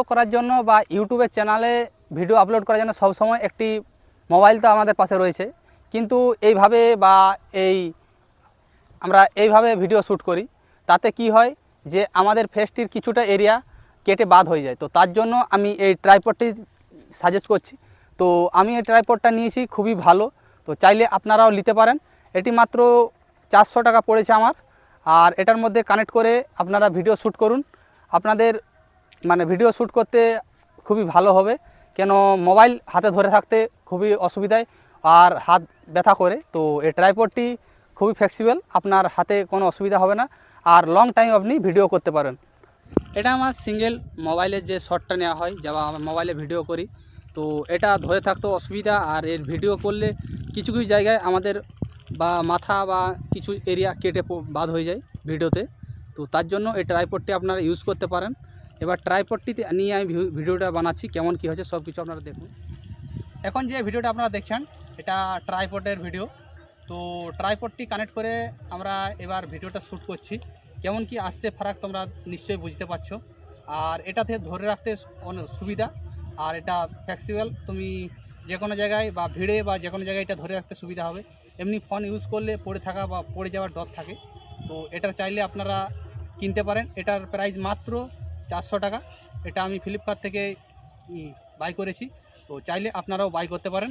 করার জন্য বা ইউটিউবের চ্যানেলে ভিডিও আপলোড করার জন্য সবসময় একটি মোবাইল তো আমাদের পাশে রয়েছে, কিন্তু এইভাবে বা আমরা এইভাবে ভিডিও শ্যুট করি, তাতে কি হয় যে আমাদের ফেসটির কিছুটা এরিয়া কেটে বাদ হয়ে যায়। তো তার জন্য আমি এই ট্রাইপডটি সাজেস্ট করছি। তো আমি এই ট্রাইপডটা নিয়েছি, খুবই ভালো। তো চাইলে আপনারাও নিতে পারেন। এটি মাত্র 400 টাকা পড়েছে আমার। আর এটার মধ্যে কানেক্ট করে আপনারা ভিডিও শ্যুট করুন। আপনাদের ভিডিও শ্যুট করতে খুবই ভালো হবে, কেন মোবাইল হাতে ধরে থাকতে খুবই অসুবিধায় আর হাত ব্যথা করে। তো এই ট্রাইপডটি খুবই ফ্লেক্সিবল, আপনার হাতে কোনো অসুবিধা হবে না, আর লং টাইম আপনি ভিডিও করতে পারেন। এটা আমার সিঙ্গেল মোবাইলের যে শটটা নেওয়া হয়, যা আমার মোবাইলে ভিডিও করি, তো এটা ধরে থাকতেও অসুবিধা। আর এর ভিডিও করলে কিছু কিছু জায়গায় আমাদের বা মাথা বা কিছু এরিয়া কেটে বাদ হয়ে যায় ভিডিওতে। তো তার জন্য এই ট্রাইপডটি আপনারা ইউজ করতে পারেন। এবার ট্রাইপডটি নিয়ে আমি ভিডিওটা বানাচ্ছি, কেমন কী হচ্ছে সব কিছু আপনারা দেখুন। এখন যে ভিডিওটা আপনারা দেখছেন, এটা ট্রাইপডের ভিডিও। তো ট্রাইপডটি কানেক্ট করে আমরা এবার ভিডিওটা শ্যুট করছি। কেমন কি আসছে ফারাক তোমরা নিশ্চয়ই বুঝতে পারছো। আর এটাতে ধরে রাখতে অনেক সুবিধা, আর এটা ফ্লেক্সিবল। তুমি যে কোনো জায়গায় বা ভিড়ে বা যে কোনো জায়গায় এটা ধরে রাখতে সুবিধা হবে। এমনি ফোন ইউজ করলে পড়ে থাকা বা পড়ে যাওয়ার ডর থাকে। তো এটা চাইলে আপনারা কিনতে পারেন। এটার প্রাইস মাত্র 400 টাকা। এটা আমি ফ্লিপকার্ট থেকে বাই করেছি। তো চাইলে আপনারাও বাই করতে পারেন।